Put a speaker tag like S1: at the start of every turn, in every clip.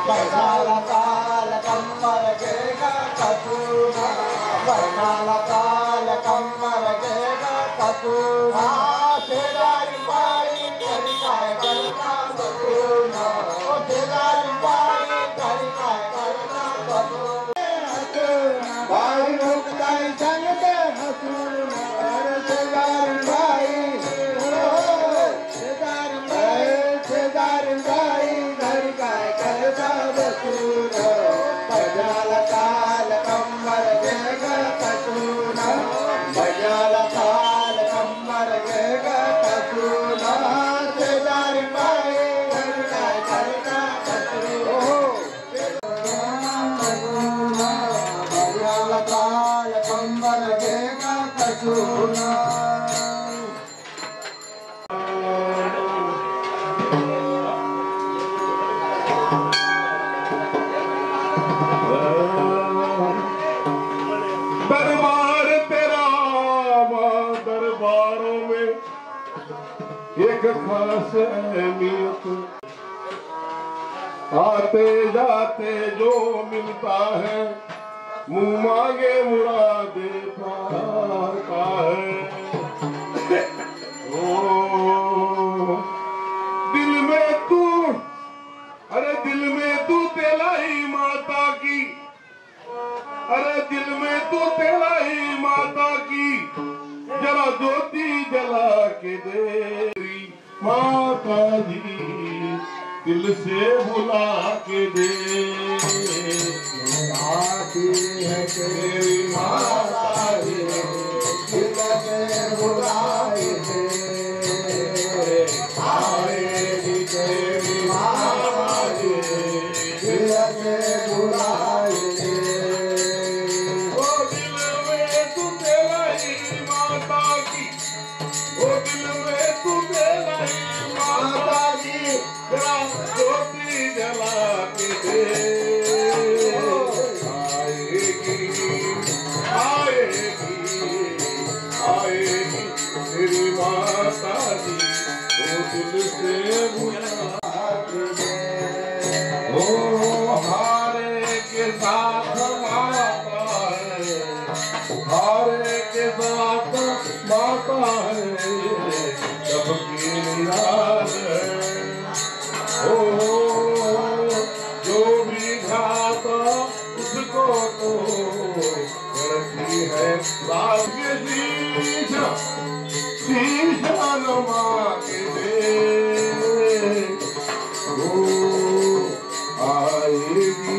S1: बैठाला काल कमर घेगा कसूना बैठाला काल कमर घेगा कसूना शेजारी बाई घरी काय करता बसूना ओ शेजारी बाई घरी काय करता बसूना बाई मुक्ताई सांगते हसूना शेजारी बाई शेजारी बाई घरी काय करता बसूना बैठाला काल कमर घेगा कसूना बैठाला काल कमर घेगा कसूना शेजारी बाई घरी काय करता बसूना बैठाला काल कमर घेगा कसूना
S2: दरबार तेरा दरबारों में एक खास अहमियत आते जाते जो मिलता है मुंह मांगे मुरादे पाता है। ओ दिल में तू अरे दिल में तू तेलाई माता की अरे दिल में तू तेरा ही माता की जरा ज्योति जला के दे माता जी दिल से बुला के दे आती है तेरी माता जी दिल से बुला के दे आएगी तेरी माता जी दिल से बुला के दे ज्योति जला के दे आएगी तेरी माता जी वो दिल से बुला के दे। ओ हारे के साथ माता है हारे के साथ माता है सबकी निराश है। जो भी खाता उसको तो करती है भाग्य शीशा नमा के दे आएगी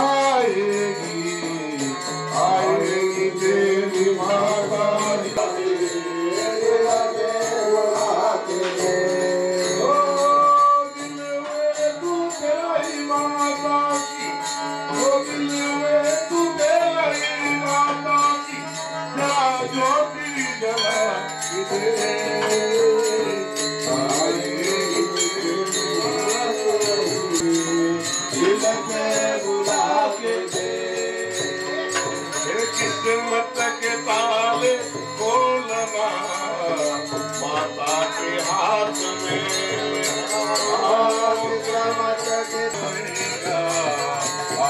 S2: आएगी आएगी तेरी माता ज्योति जला के बुला के दे किस्मत के ताले खोलना माता के हाथ में किस्मत के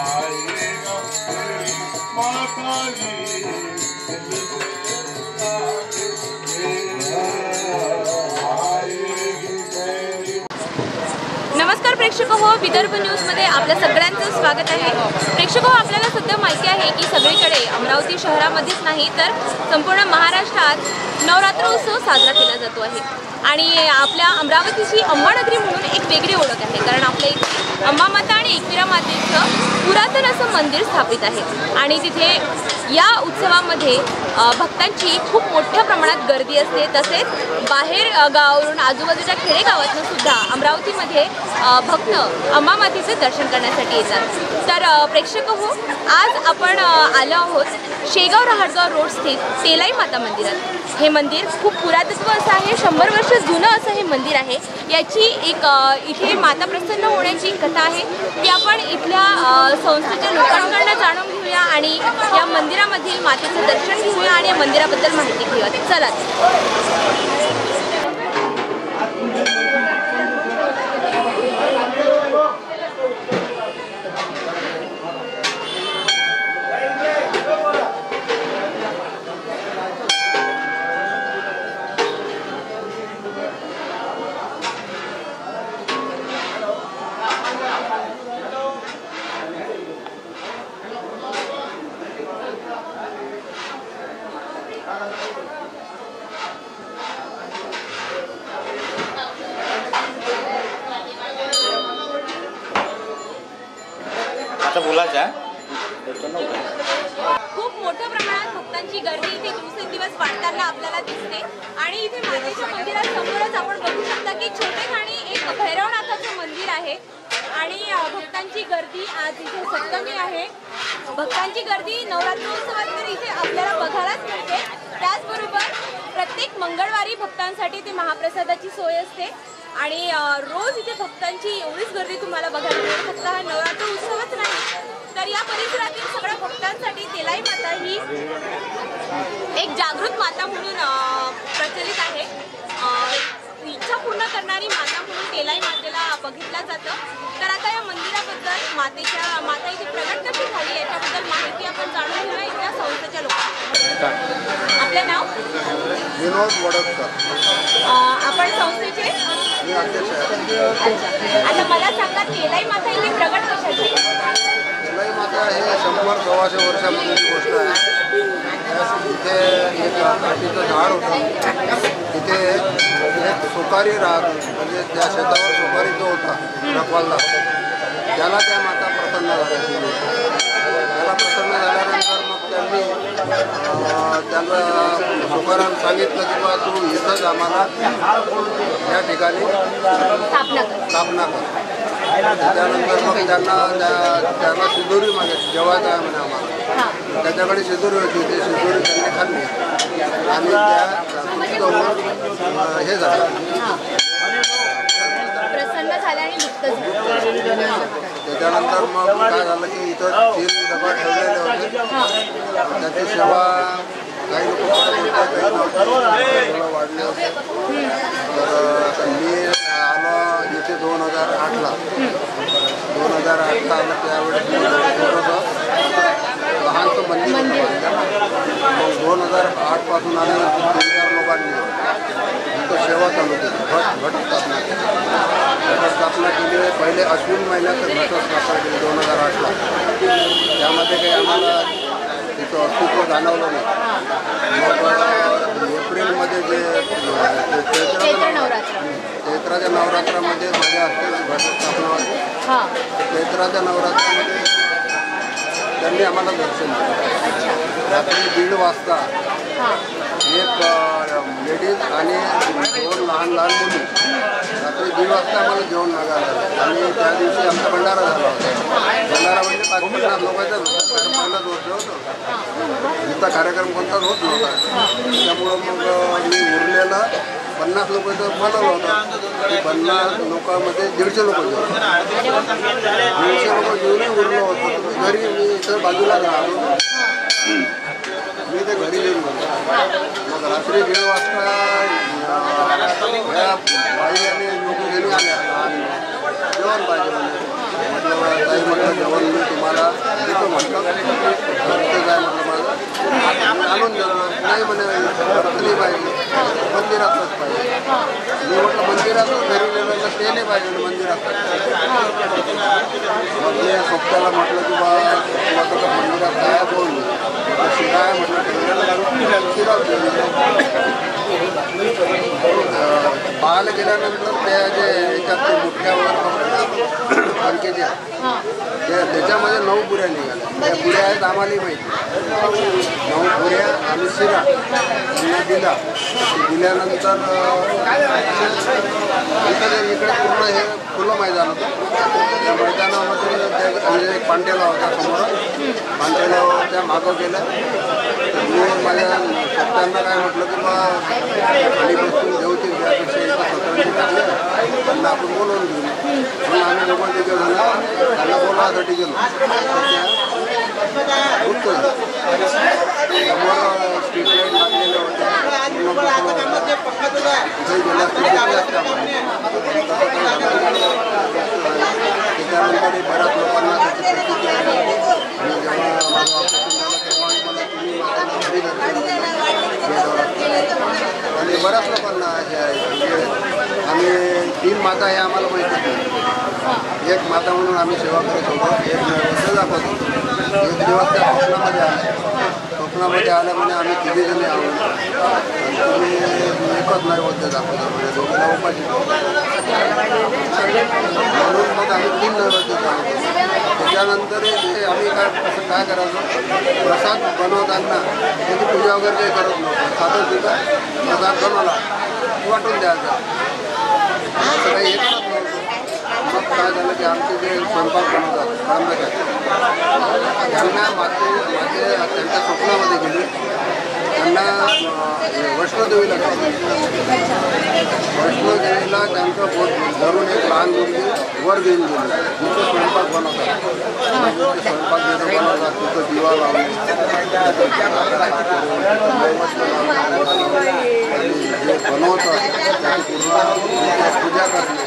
S2: आएगा माता जी
S3: नमस्कार प्रेक्षक हो, विदर्भ न्यूजमध्ये आपल्या सगळ्यांचं स्वागत आहे। प्रेक्षक हो, आपल्याला सध्या माहिती आहे की सगळीकडे अमरावती शहरामध्येच नाही तर संपूर्ण महाराष्ट्रात नवरात्र उत्सव साजरा केला जातो आहे आणि आपल्या अमरावतीची अंबानगरी म्हणून एक वेगळी ओळख आहे कारण आपल्या इथे अंबामाता आणि एकविरा मातेचं पुरातन असं मंदिर स्थापित आहे आणि तिथे या उत्सवामध्ये भक्तांची खूप मोठ्या प्रमाणात गर्दी असते। तसेच बाहेर गावावरून आजूबाजूच्या खेडेगावातून सुद्धा अमरावतीमध्ये भक्त अंबामातेचे दर्शन करण्यासाठी येतात। तर प्रेक्षक हो, आज आपण आलो आहोत शेगाव रहाटगाव रोड स्थित तेलाई माता मंदिरात। हे मंदिर खूप पुरातत्व असं आहे, 100 वर्ष जुनं असं हे मंदिर आहे। याची एक इथे माता प्रसन्न होण्याची कथा आहे ती आपण इथल्या संस्थेच्या लोकांकडून जाणून घेऊया आणि या मंदिरामधील मातेचं दर्शन घेऊया आणि या मंदिराबद्दल माहिती घेऊया। चला
S4: फुलाचा
S3: खूप मोठ्या प्रमाणात भक्तांची गर्दी इथे दिवसेंदिवस वाढताना आपल्याला दिसते आणि इथे मातेच्या मंदिरासमोरच आपण बघू शकता की छोटेखानी एक भैरवनाथाचं मंदिर आहे आणि भक्तांची गर्दी आज इथे सप्तमी आहे. भक्तांची गर्दी नवरात्रोत्सवात तर इथे आपल्याला बघायलाच मिळते. त्याचबरोबर प्रत्येक मंगळवारी भक्तांसाठी इथे महाप्रसादाची सोय असते आणि रोज इथे भक्तांची एवढीच गर्दी तुम्हाला बघायला मिळू शकता. हा नवरात्र उत्सवच नाही तर या परिसरातील सगळ्या भक्तांसाठी तेलाई माता ही एक जागृत माता म्हणून प्रचलित आहे. इच्छा पूर्ण करणारी माता म्हणून तेलाई मातेला बघितलं जातं. तर आता या मंदिराबद्दल माता इथे प्रगट कशी झाली याच्याबद्दल माहिती आपण जाणून घेऊया इथल्या संस्थेच्या लोकांना. आपलं नाव?
S1: विनोद वडदकर.
S3: आपण संस्थेचे आता मला सांगा तेलाई माता इथे प्रगट कशाची?
S1: तेलाई माता हे 100-125 वर्षापूर्वीची गोष्ट आहे. इथे एक काठीचं झाड होतं. तिथे एक सुपारी राहत म्हणजे त्या शेतावर सुपारी जो होता रखवालदार त्याला त्या माता प्रसन्न झाल्या. त्याला प्रसन्न झाल्यानंतर मग त्यांनी त्याला सुकारानं सांगितलं की बा तू इथंच आम्हाला या ठिकाणी स्थापना कर. त्याच्यानंतर मग त्यांना शिदोरी मागितली जेवायचं आहे म्हणे आम्हाला. त्याच्याकडे शिदोरी होती ते शिदोरी त्यांनी खाल्ली आणि त्या हे झालं
S3: प्रसन्न झाले आणि मुक्त झाले.
S1: त्याच्यानंतर मग काय झालं की इथं 3 डबा ठेवलेले होते. त्याची सेवा काही लोक वाढले होते. तर मी आलो इथे 2008ला. 2008ला आलं त्यावेळेस थोडंसं लहानचं मंदिर होतं. मग 2008 पासून आम्ही 3-4 लोकांनी इथं सेवा चालू केली. घट स्थापना केली. पहिले अश्विन महिन्यात घटस्थापना केली 2008ला. त्यामध्ये काही आम्हाला तिथं अस्तित्व जाणवलं नाही. मग एप्रिलमध्ये जे चैत्राच्या नवरात्रामध्ये माझ्या हस्ते घटस्थापना होती. चैत्राच्या नवरात्रामध्ये त्यांनी आम्हाला दर्शन दिलं. रात्री 1:30 वाजता एक लेडीज आणि 2 लहान मुली रात्री 1:30 वाजता आम्हाला जेवण मागायला आलं आणि त्या दिवशी आमचा भंडारा झाला होता. भंडारा म्हणजे 5-50 लोकांचाच होता. पहिलाच होत नव्हतं. इथला कार्यक्रम कोणताच होत नव्हता. त्यामुळं मग मी उरलेला 50 लोकांचं बोलवलं होतं. 50 लोकांमध्ये 150 लोक जेवण. 150 लोक जेवणही उरलं होतं. घरी मी इथं बाजूला राहतो. मी ते घरी येऊन गेलो. मग रात्री 1:30 वाजता बाई आणि लोक गेले आल्या जेवण पाहिजे म्हटलं ताई म्हटलं जेवण मी तुम्हाला देतो म्हटलं. घरचं जाय म्हटलं माझं आणून दिलं. नाही म्हणे घरचं नाही पाहिजे मंदिरातच पाहिजे. मी म्हटलं मंदिरातच घरी गेलं तर ते नाही पाहिजे मंदिरात. मग मी सोबत्याला म्हटलं की बा तुला कसं मंदिरात काय बोल शिरा आहे म्हटलं शिरा पाहायला गेल्यानंतर त्या जे याच्यात ते मुठ्यावर पंखेच्या त्याच्यामध्ये 9 पुऱ्या निघाल्या. त्या पुऱ्या आहेत आम्हालाही माहिती. 9 पुऱ्या आणि शिरा दिला. दिल्यानंतर इकडे पूर्ण हे खुलं मैदान होतं. त्या मैदानामध्ये एक पांटेला होता समोर. पांटेलाच्या मागं गेलं. मी माझ्या सत्यांना काय म्हटलं की बा खाली बसून जेवतील त्यापेक्षा इथं सत्रांची टाकले त्यांना आपण बोलवून घेऊ. म्हणून आम्ही लोकांना तिथे त्यांना बोलवायसाठी गेलो. समोर स्ट्रीट लाईट लागलेले होते. तिथे गेल्या असते आपण. त्याच्यानंतर बऱ्याच लोकांना त्याची प्रतिक्रिया आणि जेव्हा माझं ऑपरेशन झालं तेव्हा मला तुम्ही आणि बऱ्याच लोकांना आम्ही 3 माता हे आम्हाला माहिती होती. एक माता म्हणून आम्ही सेवा करत होतो. एक नैवेद्य दाखवत होतो. एक दिवस त्या स्वप्नामध्ये आल्या म्हणजे आम्ही 3 जणी आहोत. तुम्ही एकच नैवेद्य दाखवतो म्हणजे दोघीला उपाशी. म्हणून मग आम्ही 3 नवरात्र चालवतो. त्याच्यानंतर ते आम्ही काय करायचो, प्रसाद बनवताना त्याची पूजा वगैरे काही करत नव्हतं. साधं तिथं प्रसाद बनवला वाटून द्यायचा, असं काही येत नव्हतं. मग काय झालं की आमचे जे स्वयंपाक बनवतात ब्राह्मणाचे, त्यांना त्यांच्या स्वप्नामध्ये गेले, त्यांना वैष्णोदेवीला त्यांचं बोट धरून एक लहान मुलगी वर घेऊन गेली. तिथं स्वयंपाक बनवतात, स्वयंपाक जिथं बनवतात तिथं दिवा लावणे, आणि जे बनवतात त्याची पूर्ण पूजा करणे,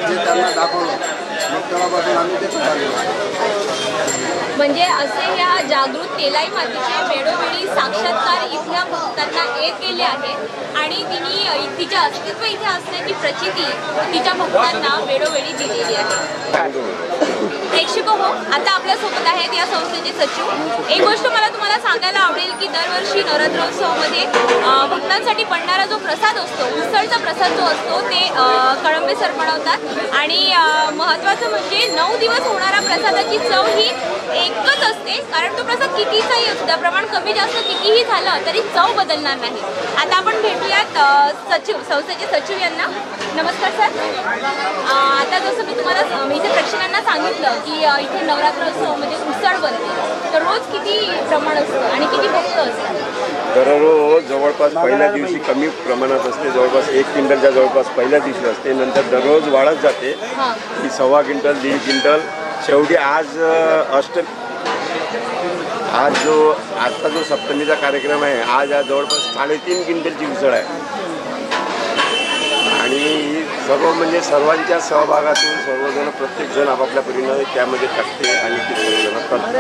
S1: जे त्यांना दाखवलं. मग तेव्हापासून आम्ही ते चालू.
S3: म्हणजे असे ह्या जागृत तेलाई मातीचे वेळोवेळी साक्षात्कार इथल्या भक्तांना येत गेले आहेत आणि तिने तिचे अस्तित्व इथे असण्याची प्रचिती तिच्या भक्तांना वेळोवेळी दिलेली आहे. प्रेक्षक हो, आता आपल्यासोबत आहेत या संस्थेचे सचिव. एक गोष्ट मला तुम्हाला सांगायला आवडेल की दरवर्षी नवरात्रोत्सवामध्ये भक्तांसाठी बनणारा जो प्रसाद असतो, उसळचा प्रसाद जो असतो, ते कळंबे सर बनवतात. आणि महत्त्वाचं म्हणजे 9 दिवस होणारा प्रसादाची चव ही एकच असते, कारण तो प्रसाद कितीचाही असू द्या, प्रमाण कमी जास्त कितीही झालं तरी चव बदलणार नाही. आता आपण भेटूयात सचिव, संस्थेचे सचिव यांना. नमस्कार सर. आता जसं मी तुम्हाला इथे प्रेक्षकांना सांगितलं की इथे नवरात्रोत्सवामध्ये उसळ बनते, तर रोज किती प्रमाण असतं आणि किती भक्त असतात?
S4: दररोज जवळपास पहिल्या दिवशी कमी प्रमाणात असते, जवळपास 1 क्विंटलच्या जवळपास पहिल्या दिवशी असते. नंतर दररोज वाढत जाते की 1.25 क्विंटल 1.5 क्विंटल. शेवटी आज आजचा जो सप्तमीचा कार्यक्रम आहे, आज जवळपास 3.5 क्विंटलची उसळ आहे. आणि सर्व म्हणजे सर्वांच्या सहभागातून सर्वजण, प्रत्येकजण आपापल्या परीने त्यामध्ये टाकते आणि ते सर्वजण करतात.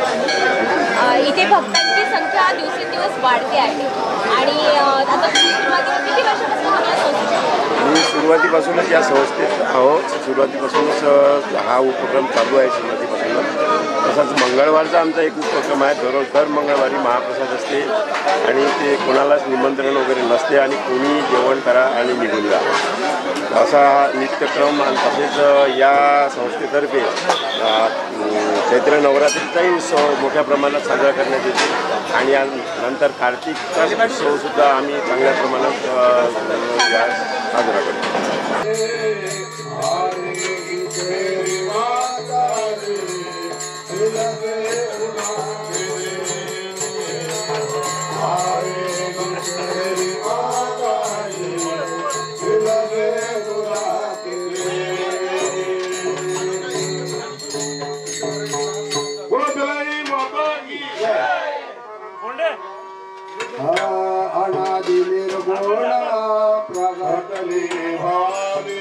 S3: इथे भक्तांची संख्या दिवसेंदिवस वाढते आहे. आणि आता किती वर्षापासून
S4: मी सुरुवातीपासूनच या संस्थेत आहोत. सुरुवातीपासूनच हा उपक्रम चालू आहे सुरुवातीपासूनच. तसाच मंगळवारचा आमचा एक उपक्रम आहे. दर मंगळवारी महाप्रसाद असते आणि ते कोणालाच निमंत्रण वगैरे नसते आणि कोणी जेवण करा आणि निघून जा, असा नित्यक्रम. आणि तसेच या संस्थेतर्फे चैत्र नवरात्रीचाही उत्सव मोठ्या प्रमाणात साजरा करण्यात येतो. आणि नंतर कार्तिकचा उत्सवसुद्धा आम्ही चांगल्या प्रमाणात साजरा करतो.
S1: अनादि निर्गुण प्रगटले भावे.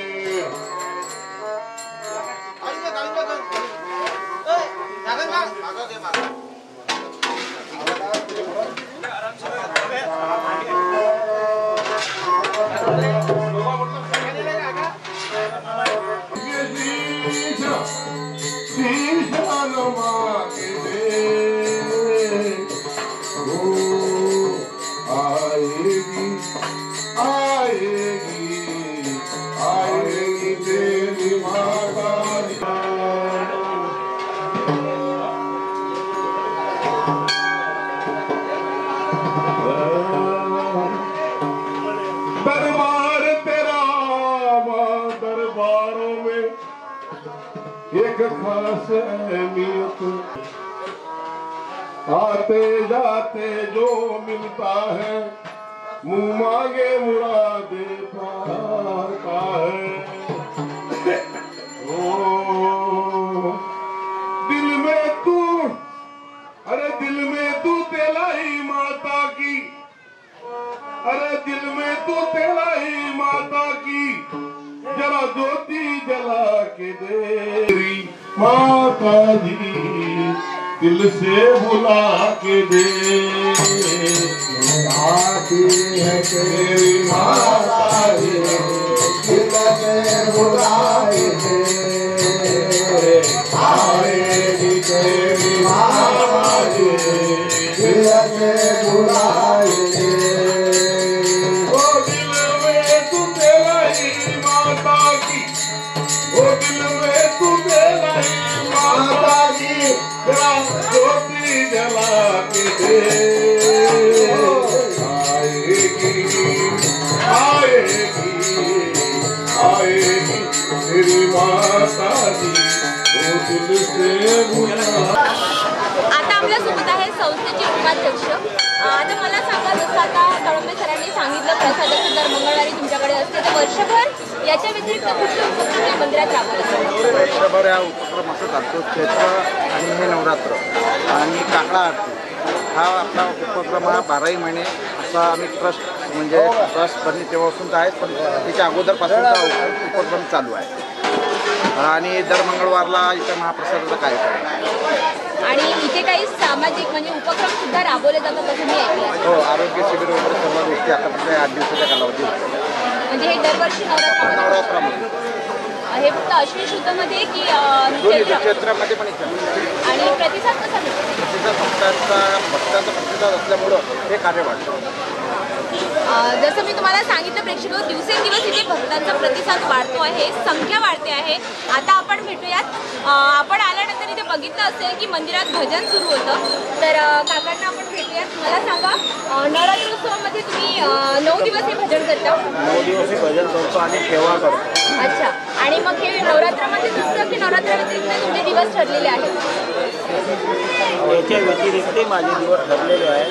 S2: दरबार तेरा दरबारों में एक खास अहमियत, आते जाते जो मिलता है मुँह मांगे मुरादे पार का है। दिल में तू, अरे दिल में तू तेलाई माता की, अरे दिल में तू तेलाई माता की जरा ज्योति जला के दे माता जी, दिल से बुला के दे। आती है तेरी माता जी, दिल से बुला के दे। आएगी तेरी माता जी, दिल से बुला के दे। ओ दिल में तू तेरी माता की
S3: आता आपल्यासोबत आहे संस्थेचे उपाध्यक्ष. आता मला सांगा, जसं आता कळंबे सरांनी सांगितलं प्रसादाची दर मंगळवारी तुमच्याकडे असते, तर वर्षभर याच्या व्यतिरिक्त कुठले उपक्रम या मंदिरात राबवले?
S5: वर्षभर हा उपक्रम असं चालतो. चैत्र आणि हे नवरात्र आणि काकडा आरती हा आपला उपक्रम हा 12ही महिने असा आम्ही ट्रस्ट म्हणजे ट्रस्ट बनी तेव्हापासून तर आहेच, पण त्याच्या अगोदरपासून हा उपक्रम चालू आहे. आणि दर मंगळवारला इथं महाप्रसादाचा कार्यक्रम आहे.
S3: आणि इथे काही सामाजिक म्हणजे उपक्रम सुद्धा राबवले जातात असं मी ऐकलं.
S5: हो, आरोग्य शिबिर वगैरे सर्व गोष्टी आतापर्यंत 8 दिवसाच्या कालावधीत
S3: म्हणजे हे दरवर्षी
S5: नवरात्रामध्ये
S3: हे फक्त अश्विन शुद्धमध्ये की
S5: चैत्रामध्ये पण इथे
S3: आणि प्रतिसाद कसा मिळतो?
S5: भक्तांचा प्रतिसाद असल्यामुळं हे कार्य वाढतं.
S3: जसं मी तुम्हाला सांगितलं प्रेक्षक, दिवसेंदिवस इथे भक्तांचा प्रतिसाद वाढतो आहे, संख्या वाढते आहे. आता आपण भेटूयात. आपण आल्यानंतर इथे बघितलं असेल की मंदिरात भजन सुरू होतं, तर काकांना आपण भेटूयात. मला सांगा, नवरात्रोत्सवामध्ये तुम्ही 9 दिवस हे भजन करता?
S5: 9 दिवस हे भजन करतो आणि सेवा करतो.
S3: अच्छा. आणि मग हे नवरात्रामध्ये दिसतं की नवरात्रा व्यतिरिक्त तुमचे दिवस ठरलेले आहेत?
S5: याच्या व्यतिरिक्त माझे दिवस ठरलेले आहेत.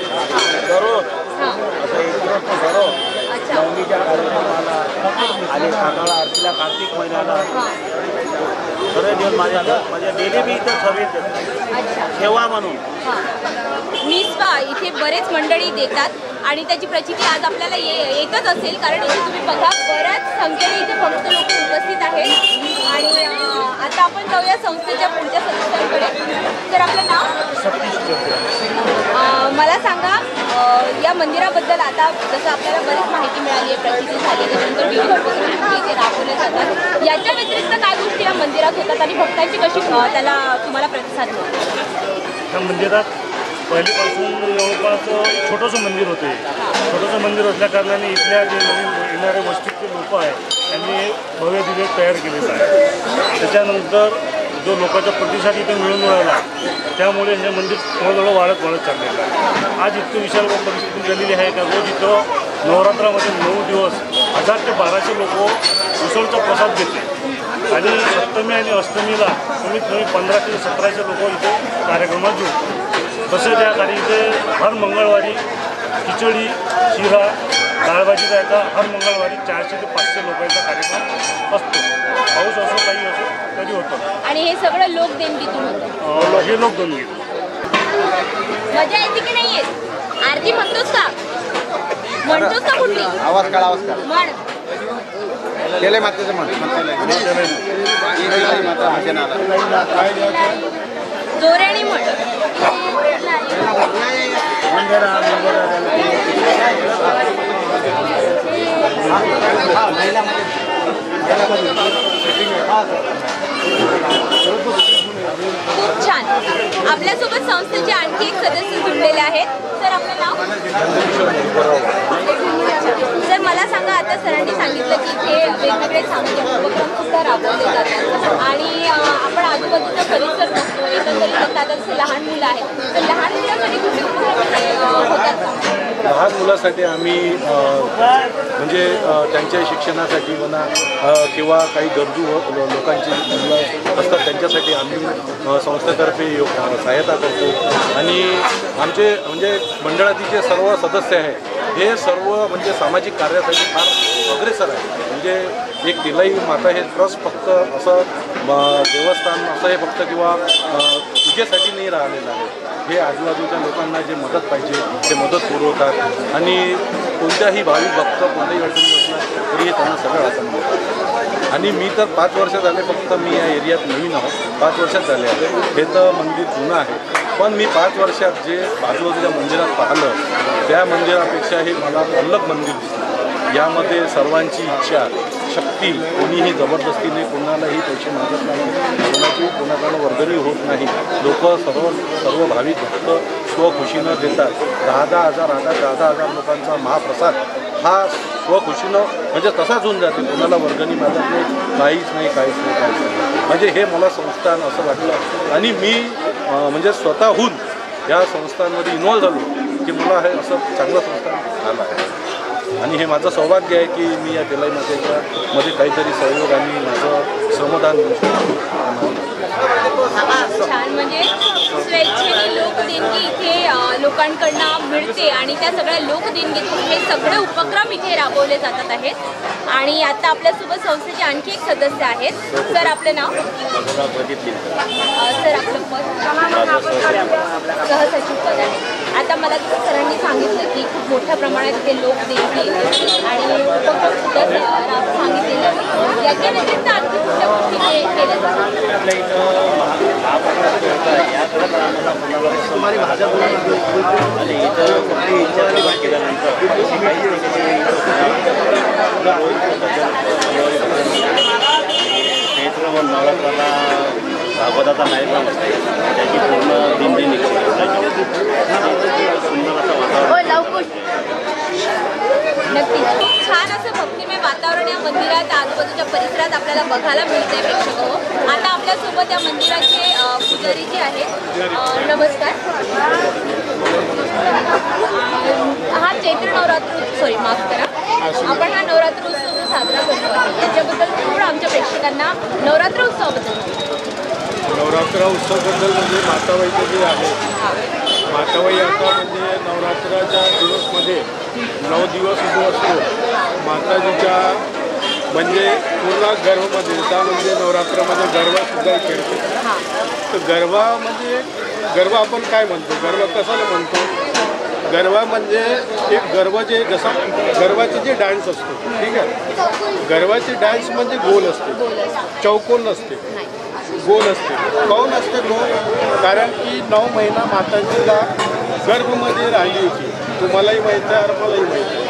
S5: दररोज असं एक दिवस दररोज नवमीच्या कार्यक्रमाला आणि काकाला आरतीला कार्तिक महिन्याला सर्व दिवस माझ्या डेली मी इथं सर्विस देतो सेवा म्हणून.
S3: मी इथे बरेच मंडळी देतात आणि त्याची प्रचिती आज आपल्याला येतच असेल, कारण इथे तुम्ही बघा बऱ्याच संख्येने इथे भक्त लोक उपस्थित आहेत. आणि आता आपण जाऊया संस्थेच्या पुढच्या सदस्यांकडे. तर आपलं नाव? मला सांगा, या मंदिराबद्दल आता जसं आपल्याला बरीच माहिती मिळाली आहे, प्रचिती झाली, त्यानंतर विविध उपक्रम इथे राबवले जातात. याच्या व्यतिरिक्त काय गोष्टी या मंदिरात होतात आणि भक्तांची कशी त्याला तुम्हाला प्रतिसाद मिळतो?
S6: या मंदिरात पहिलीपासून जवळपास छोटंसं मंदिर होते. छोटंसं मंदिर असल्या कारणाने इथल्या जे नवीन येणारे वस्तीतले लोक आहेत त्यांनी भव्य दिवे तयार केलेलं आहे. त्याच्यानंतर जो लोकांचा प्रतिसाद इथे मिळून मिळाला, त्यामुळे हे मंदिर जवळजवळ वाढत चाललेलं आहे. आज इतकं विशाल परिस्थिती झालेली आहे का रोज इथं नवरात्रामध्ये 9 दिवस 1000 ते 1200 लोक उसळचा प्रसाद घेते. आणि सप्तमी आणि अष्टमीला कमीत कमी 1500 ते 1700 लोक इथे कार्यक्रमात जोडतात. तसेच या इथे हर मंगळवारी खिचडी, शिरा, डाळभाजी द्यायचा हर मंगळवारी 400 ते 500 लोकांचा कार्यक्रम असतो. पाऊस असो काही असो तरी होतं.
S3: आणि हे सगळं लोक देणगीतून होतं?
S6: हे लोक देणगी.
S3: मजा येते की नाही येत? आरती म्हणतोस का? म्हणतोस का? कुठली
S5: आवाज काढ, आवाज काढ.
S3: म्हण.
S5: केले मातेचं म्हण.
S3: जोराने म्हण. खूप छान. आपल्यासोबत संस्थेचे आणखी एक सदस्य जुळलेले आहेत. सर, आपलं नाव? सर, मला सांगा, आता सरांनी सांगितलं की इथे वेगवेगळे सामाजिक उपक्रम सुद्धा राबवले जातात आणि आपण आजूबाजूचा परिसर बघतो, एकंदरीत बघता आता जसे लहान मुलं आहेत, तर लहान मुलांसाठी कुठले उपक्रम होतात?
S7: लहान मुलासाठी आम्ही म्हणजे त्यांच्या शिक्षणासाठी म्हणा किंवा काही गरजू लोकांची मुलं असतात त्यांच्यासाठी आम्ही संस्थेतर्फे सहायता करतो. आणि आमचे म्हणजे मंडळातील जे सर्व सदस्य आहे हे सर्व म्हणजे सामाजिक कार्यासाठी फार अग्रेसर आहे. म्हणजे एक तिलाई माता हे ट्रस्ट फक्त असं देवस्थान असं हे फक्त किंवा पूजेसाठी नाही राहिलेलं आहे. हे आजूबाजूच्या लोकांना जे मदत पाहिजे ते मदत पुरवतात आणि कोणत्याही भाविक भक्त कोणत्याही अडचणी असला तरी हे त्यांना सगळं हाताने देतात. आणि मी तर 5 वर्ष झाले फक्त मी या एरियात नवीन आहोत. 5 वर्षात झाले आहे. हे तर मंदिर जुनं आहे, पण मी 5 वर्षात जे आजूबाजूच्या मंदिरात पाहिलं त्या मंदिरापेक्षा हे मला अलग मंदिर दिसलं. यामध्ये सर्वांची इच्छा, शक्ती, कोणीही जबरदस्तीने कोणालाही पैसे मागत नाही, कोणाकडून वर्गणी होत नाही. लोक सर्व भाविक भक्त स्वखुशीनं देतात. 10,000 10,000 लोकांचा महाप्रसाद हा स्वखुशीनं म्हणजे तसाच होऊन जाते. कोणाला वर्गणी मागत नाही, काहीच नाही. म्हणजे हे मला संस्थान असं वाटलं आणि मी म्हणजे स्वतःहून या संस्थांमध्ये इन्व्हॉल्व झालो की मला हे असं चांगलं संस्थान आलं आहे. आणि हे माझं सौभाग्य आहे की मी या तिलाई मातेच्या मध्ये काहीतरी सहयोग आणि माझं श्रमदान देऊ शकतो.
S3: छान, म्हणजे स्वेच्छेने लोकदेणगी इथे लोकांकडनं मिळते आणि त्या सगळ्या लोकदेणगीतून हे सगळे उपक्रम इथे राबवले जातात आहेत. आणि आता आपल्यासोबत संस्थेचे आणखी एक सदस्य आहेत. सर, आपलं नाव? सर, आपलं पद? सहसचिव पद आहे. आता मला जसं सरांनी सांगितलं की खूप मोठ्या प्रमाणात इथे लोकदेणगी आणि उपक्रम सुद्धा सांगितलेलं आहे. याच्या व्यतिरिक्त आणखी कुठल्या गोष्टी केल्या जातात?
S8: आपल्या इथं आणि इथं कुठली इच्छा केल्यानंतर चैत्र व नवरात्राला भागवताचा कार्यक्रम असते, त्याची पूर्ण दिंडी निघते. सुंदर असं वातावरण.
S3: नक्कीच खूप छान असं भक्तिमय वातावरण या मंदिरात आजूबाजूच्या परिसरात आपल्याला बघायला मिळतंय प्रेक्षको. आता आपल्यासोबत या मंदिराचे पुजारी जे आहेत, नमस्कार. हा चैत्र नवरात्र, सॉरी माफ करा, आपण हा नवरात्र उत्सव जो साजरा करतो आहे याच्याबद्दल थोडं आमच्या प्रेक्षकांना नवरात्र उत्सवाबद्दल.
S7: नवरात्र उत्सवाबद्दल म्हणजे माताबाईचं जे आहे, माताबाई आता म्हणजे नवरात्राच्या दिवसमध्ये 9 दिवस जो असतो माताजीच्या म्हणजे पूर्ण गर्भामध्ये त्या म्हणजे नवरात्रामध्ये गरबासुद्धा खेळते. तर गरबा म्हणजे गरबा आपण काय म्हणतो, गरबा कशाला म्हणतो? गरबा म्हणजे एक गरबा जे जसा गरबाचे जे डान्स असतो, ठीक आहे, गरबाचे डान्स म्हणजे गोल असते, चौकोन नसते, गोल असते. काऊन असते गोल? कारण की 9 महिना माताजीला गर्भमध्ये राहिली होती. तुम्हालाही माहीत आहे, मलाही माहीत आहे.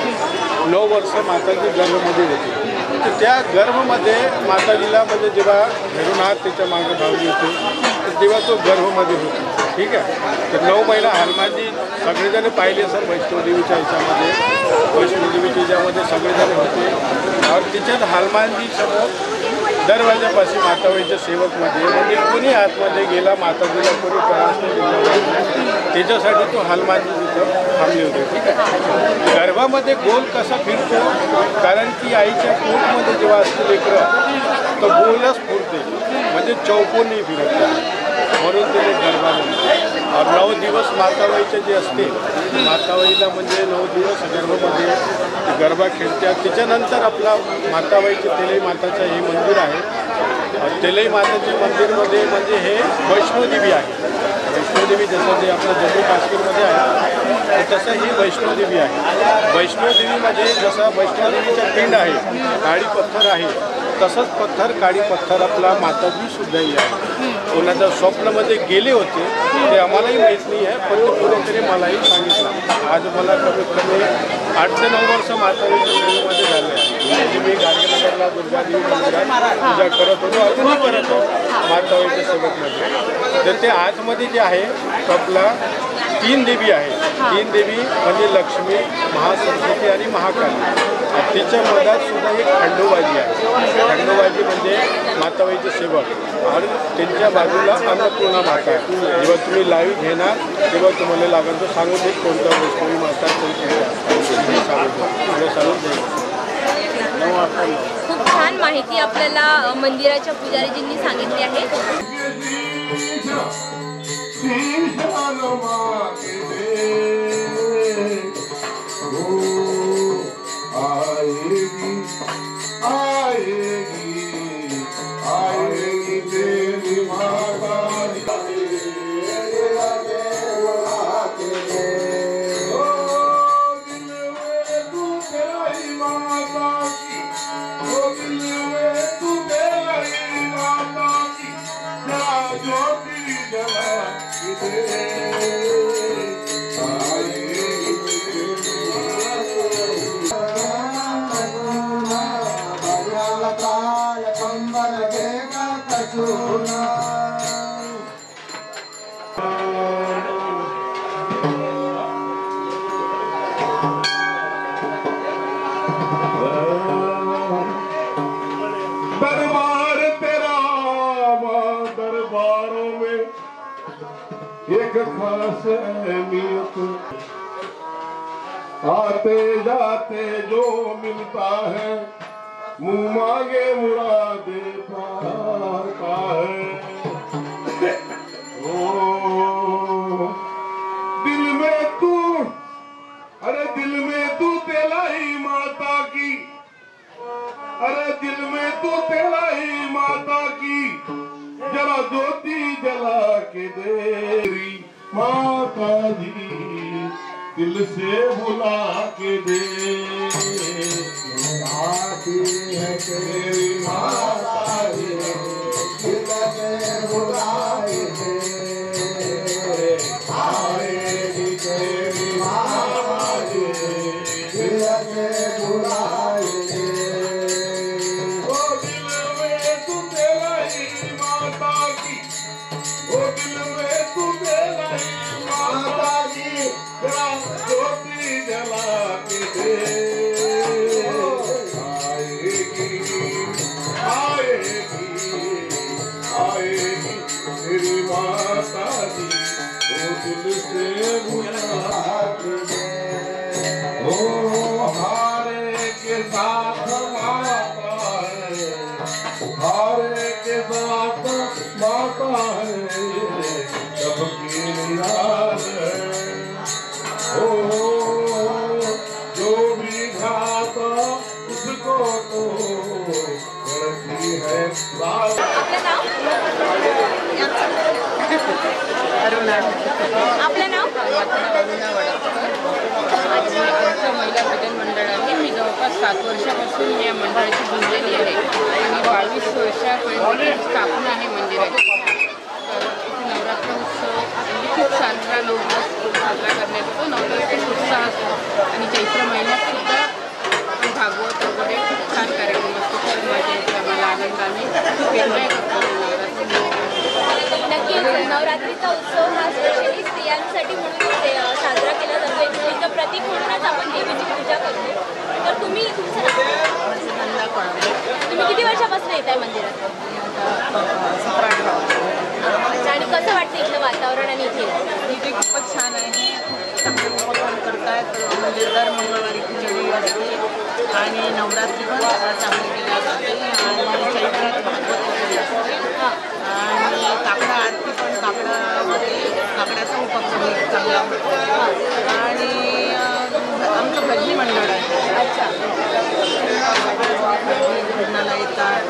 S7: 9 वर्ष माताजी गर्भमध्ये होती. तर त्या गर्भमध्ये माताजीला म्हणजे जेव्हा घरून हात त्याच्या मागे धावली होती तर तेव्हा तो गर्भमध्ये होता, ठीक आहे. तर 9 महिना हनुमानजी सगळेजण पाहिले सर वैष्णोदेवीच्या ह्याच्यामध्ये, वैष्णोदेवीच्या ह्याच्यामध्ये सगळेजण होते. और तिच्यात हनुमानजी समोर दरवाजापाशी माताबाईच्या सेवकमध्ये म्हणजे कोणी आतमध्ये गेला माताजीला कोणी प्रयास केला त्याच्यासाठी तो हनुमानजी तिथं थांबले होते, ठीक आहे. गर्भामध्ये गोल कसा फिरतो? कारण की आईच्या पोटमध्ये जेव्हा असते लेकरं तर गोलच फुरते, म्हणजे चौकोनी फिरते, म्हणून त्याने गरबा म्हणते. 9 दिवस माताबाईचे जे असते, माताबाईला म्हणजे 9 दिवस गर्भामध्ये गरबा खेळतात. त्याच्यानंतर आपला माताबाईचे तेलई माताचं हे मंदिर आहे. तेलई माताच्या मंदिरमध्ये म्हणजे हे वैष्णोदेवी आहे. वैष्णोदेवी जसं जे आपलं जम्मू काश्मीरमध्ये आहे तसं ही वैष्णोदेवी आहे. वैष्णोदेवीमध्ये जसं वैष्णोदेवीचा पिंड आहे, काळी पत्थर आहे, तसंच पत्थर काळी पत्थर आपला माताजीसुद्धाही आहे. कोणाच्या स्वप्नामध्ये गेले होते ते आम्हालाही माहीत नाही आहे, पण ते कोणीतरी मलाही सांगितलं. आज मला कमीत कमी 8 ते 9 वर्ष माताजीच्या सेवेमध्ये झाले आहे. म्हणजे मी गांधीनगरला दुर्गादेवी मंदिरात पूजा करत होतो, अजूनही करत होतो माताबाईच्या सेवेमध्ये. तर ते आतमध्ये जे आहे तो आपला 3 देवी आहे. 3 देवी म्हणजे लक्ष्मी, महासरस्वती आणि महाकाली. तिच्या मधात सुद्धा एक खंडोबाजी आहे. खंडोबाजी म्हणजे माताबाईचे सेवक आणि त्यांच्या बाजूला अन्नपूर्णा माता आहे. जेव्हा तुम्ही लाईव्ह घेणार तेव्हा तुम्हाला लागेल तर सांगून देत कोणत्या वैष्णवी माता कोणती सांगून देईल.
S3: खूप छान माहिती आपल्याला मंदिराच्या पुजारीजींनी सांगितली आहे.
S2: दरबार तेरा दरबारों में एक खास अहमियत, आते जाते जो मिलता है मुँह मांगे मुरादे पाता है। अरे दिल में तू तेरा ही माता की जरा ज्योति जला के देरी माता दी दिल से बुला के दे आती है तेरी माता दी दिल से बुलाए दे आएगी तेरी माता दी दिल से बुलाए दे ओ दिल में तू तेरा ही माता की ओ दिल में तू तेरा ही माता की जरा ज्योति जला के दे आएगी आएगी आएगी तेरी माता दी ओ दिल से बुला के दे ओ हारे के साथ माता है हारे के साथ माता है सबकी याद है ओ जो भी खाता उसको तो करती है बात।
S3: आपलं नाव? आपलं नाव?
S9: महिला भजन मंडळ आहे. मी जवळपास 7 वर्षापासून या मंडळाची जुळलेली आहे आणि 22 वर्षापर्यंत स्थापना आहे मंदिराची. नवरात्र उत्सव खूप साजरा लोक साजरा करण्यात येतो. नवरात्री उत्साह असतो आणि चैत्र महिन्यात सुद्धा भागवत वगैरे खूप छान कार्यक्रम असतो. खूप मजा येते आम्हाला आनंदाने खूप एन्जॉय करतो नवरात्री.
S3: नक्कीच नवरात्रीचा उत्सव हा स्पेशली स्त्रियांसाठी म्हणून साजरा केला जातो. एक प्रतीक म्हणूनच आपण देवीची पूजा करतो. तर तुम्ही तुमचं नाव? तुम्ही किती वर्षापासून येत आहे मंदिरात?
S9: 17-18.
S3: अच्छा, आणि कसं वाटतं इथलं वातावरण आणि इथे?
S9: इथे खूपच छान आहे. चांगले उपक्रम करतायत. म्हणजे दर मंगळवारी खिचडी असते आणि नवरात्री पण चांगली केली जाते आणि चैत्रात भागवत वगैरे असते आणि काकडा आरती पण काकड्याचा उपक्रम चांगला होतो आणि आमचं भजनी मंडळ आहे.
S3: अच्छा,
S9: भजनाला येतात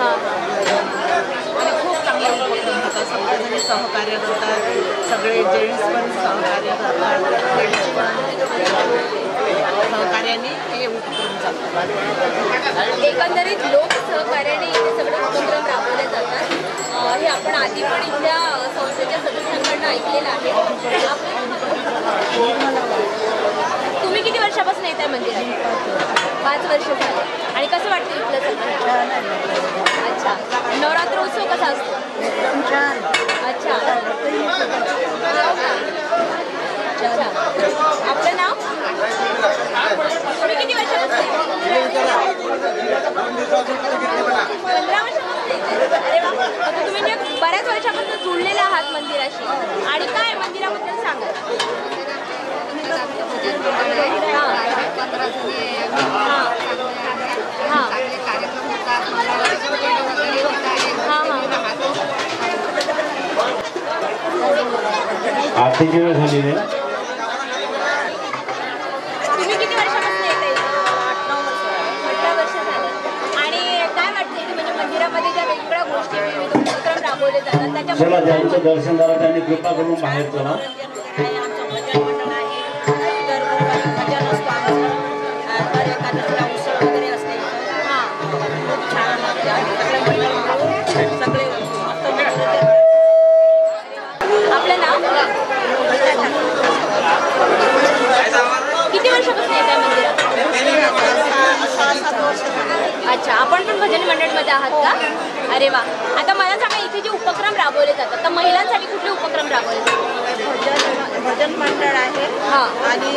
S9: आणि खूप चांगले उपक्रम होतात. सगळेजणी सहकार्य करतात. सगळे जेंट्स पण सहकार्य करतात. लेडीज पण सहकार्याने हे उपक्रम चालतात.
S3: एकंदरीत लोक सहकार्याने इथे सगळे उपक्रम राबवले जातात. हे आपण आधी पण इथल्या संस्थेच्या सदस्यांकडून ऐकलेलं आहे. तुम्ही किती वर्षापासून येत आहे मंदिरात? 5 वर्ष झाले. आणि कसं वाटतं इथलं सगळं? अच्छा, नवरात्र उत्सव कसा असतो? अच्छा, अच्छा. आपलं नाव? तुम्ही किती वर्षापासून? 15 वर्षापासून. अरे वा, तुम्ही म्हणजे बऱ्याच वर्षापासून जुळलेले आहात मंदिराशी. आणि काय मंदिराबद्दल सांगा?
S8: आरतीची वेळ झालेली आहे.
S3: तुम्ही किती वर्षापासून येत आहे? 18 वर्ष झाले. आणि काय वाटतं इथे म्हणजे मंदिरामध्ये ज्या वेगवेगळ्या गोष्टी विविध उपक्रम राबवले जातात त्याच्या
S8: चला ज्यांचं दर्शन झालं त्यांनी कृपा करून बाहेर चला.
S9: आमचं भजन मंडळ आहे. दर गुरुवारी भजन असतो आमचं. दर एकादशीला उत्सव वगैरे असते. हां, खूप छान वाटते. आम्ही सगळे मंडळ सगळे मस्त
S3: आपलं नाव? किती वर्षापासून येत आहे मंदिरात?
S9: 6-7 वर्ष.
S3: अच्छा, आपण पण भजन मंडळमध्ये आहात का? अरे वा. आता मला सांगा इथे जे उपक्रम राबवले जातात तर महिलांसाठी कुठले उपक्रम राबवले जातात?
S9: भजन मंडळ आहे.
S3: हां.
S9: आणि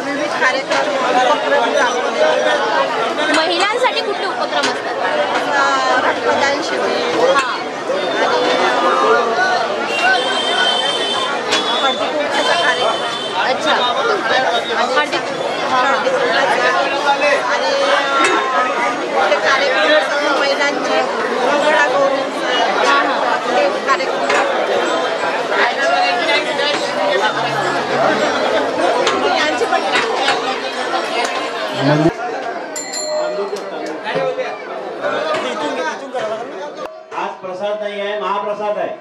S9: विविध कार्यक्रम उपक्रम राबवले जातात.
S3: महिलांसाठी कुठले उपक्रम असतात?
S9: रक्तदान शिबिर.
S3: हां.
S9: आणि हळदी कुंकवाचा कार्यक्रम.
S3: अच्छा,
S9: हळदी आणि ते कार्यक्रम सर्व महिलांचे मंगळागौरींचे हे कार्यक्रम यांचे पण
S8: प्रसाद नाही आहे, महाप्रसाद आहे.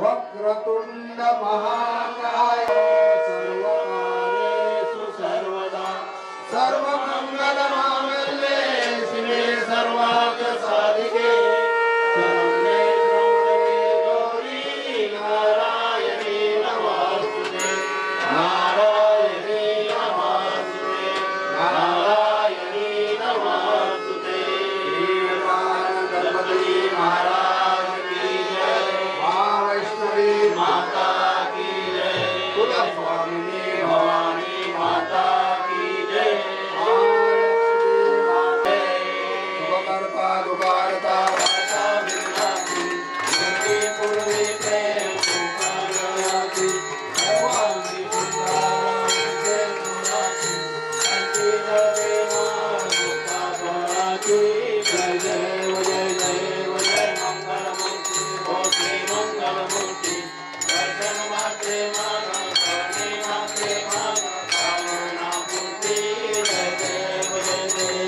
S1: वक्रतुंड महाकाय सर्वकार्येषु सर्वदा सर्वमंगलमांगल्ये शिवे सर्वार्थसाधिके शरण्ये त्र्यंबके गौरी नारायणी नमोस्तुते नारायणी नमोस्तुते नारायणी नमोस्तुते. गणपति महाराज की जय, महावैष्णवी माता की जय, कुलस्वामिनी भवानी माता की जय, शुभकर्ता दुःखहर्ता वार्ता विनाशी गंगे पूर्वे प्रेम सुखागयाति सर्वांगी सुंदरांगे सुराची संकीर्णते मारुता पराची. जय जय जय जय जय मंगलमूर्ति होती मंगलमूर्ति दर्शन मात्रे माना करणे मात्रे माना कामना पूर्ति. जय जय जय जय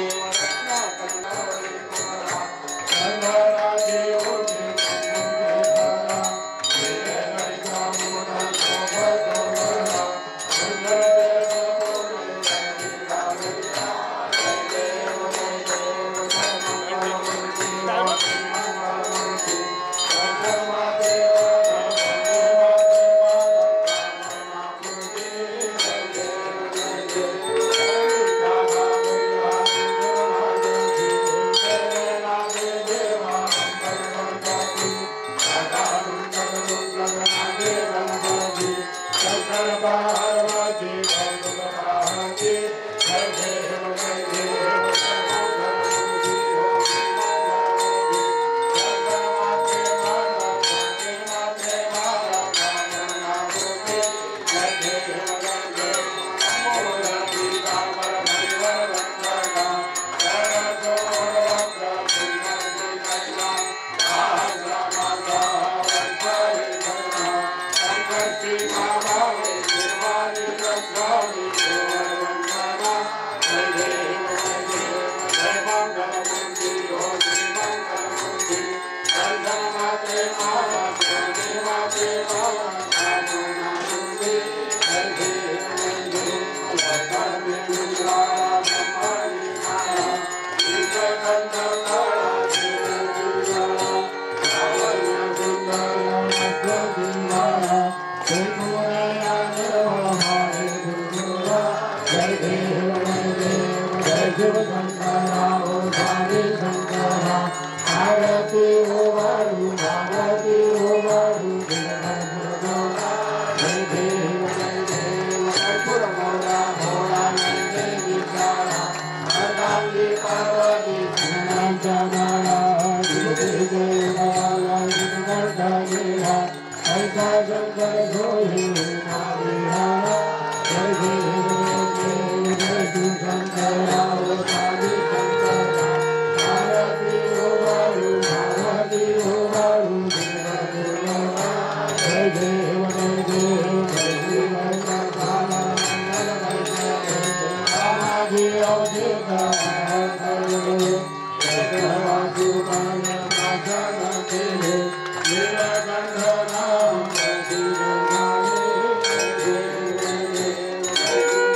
S2: Jai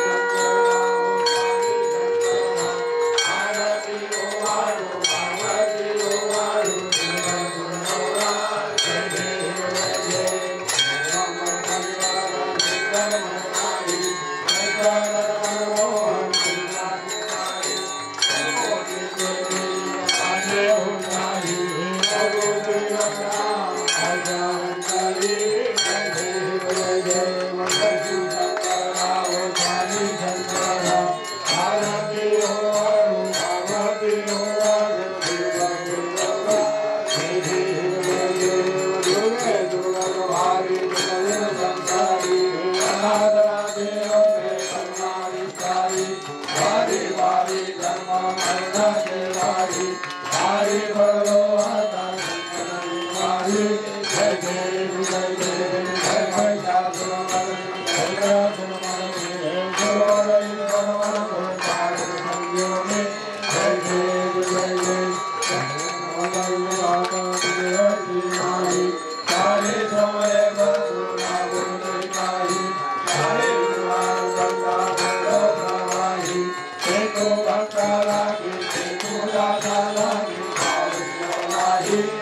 S2: Amen.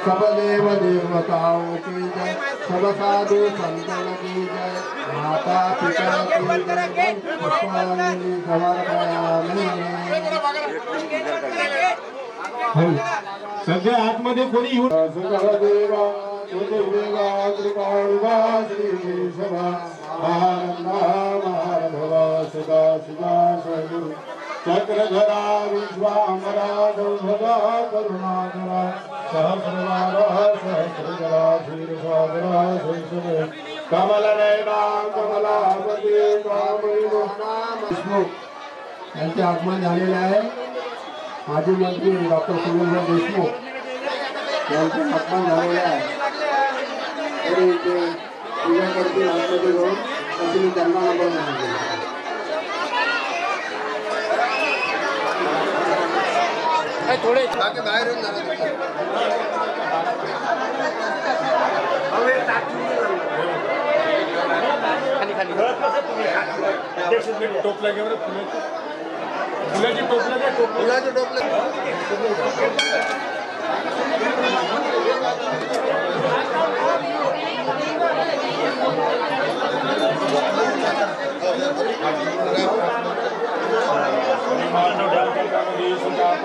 S1: सबदेव देवताओं की जय, सब साधु संतन की जय, माता पिता की जय, पुष्पांजलि समर्पयामि।
S2: सध्या आतमध्ये कोणी येऊ
S1: सुखदेवा सुदेवा कृपाळुवा श्री केशवा आनंदा माधवा सदा शिवा सद्गुरु चक्रधरा विश्वामरा सौभगा करुणाकरा सहस्रवारा सहस्रधरा क्षीरसागरा शैशवे कमलनयना कमलापती देशमुख यांचे आगमन झालेले आहे। माजी मंत्री डॉक्टर सुनीलभाई देशमुख यांचे आगमन झालेले आहे। तरी ते पूजा करतील आतमध्ये घेऊन त्यांनी त्यांना नंबर मागितला। थोडे बाकी बाहेर येऊन झालं
S2: टोपला घे बरं फुलाची टोपला घ्या
S1: फुलाचे टोपले
S2: संघाम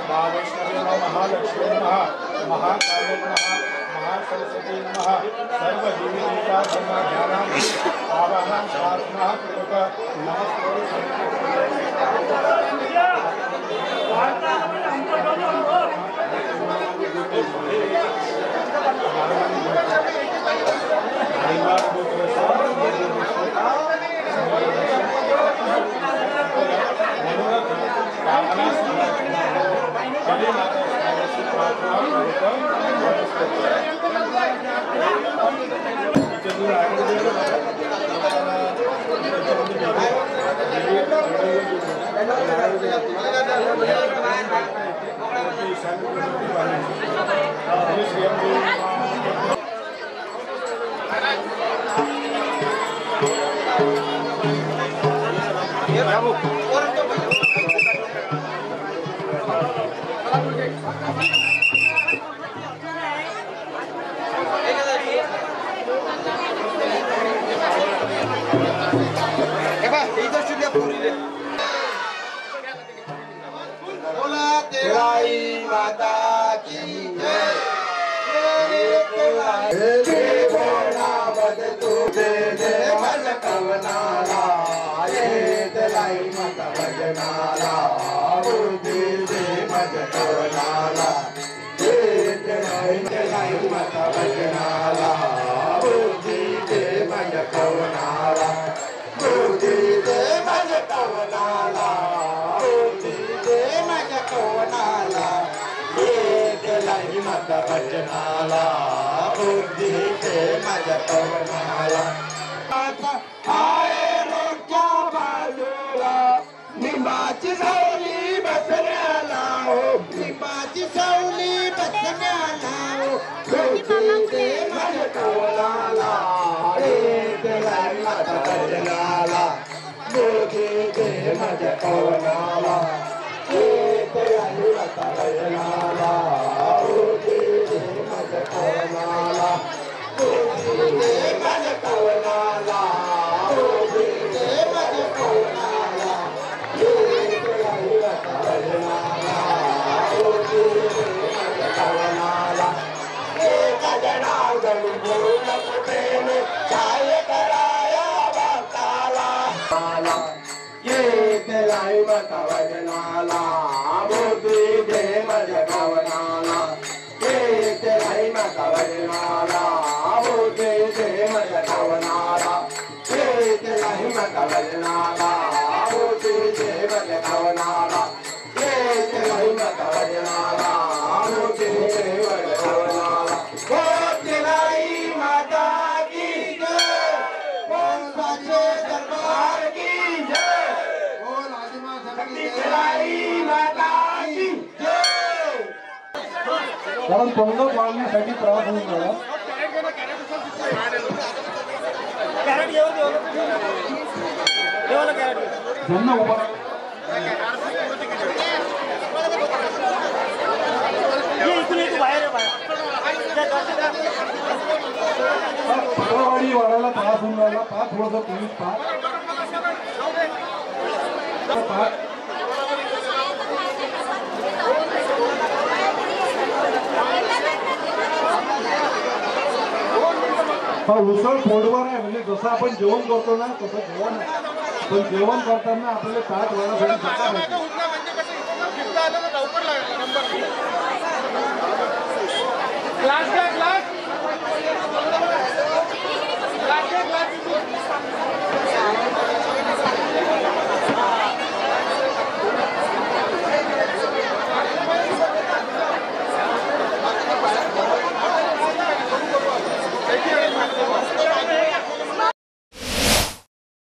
S2: महावैष्णवे महालक्ष्मी महाकाले महासरस्वती सर्व देवीदेवता ध्यानां आवाहनां प्रार्थना पूर्वक कारण तोंड पाळण्यासाठी त्रास होऊन गेला. ज्यांना उभा पाळवाडी वाढायला त्रास होऊन राहिला. पाच थोडंसं पोलीस उसळ फोडवर आहे. म्हणजे जसं आपण जेवण करतो ना तसं जेवण आहे. पण जेवण करताना आपल्याला ताट वाढण्यासाठी ग्लास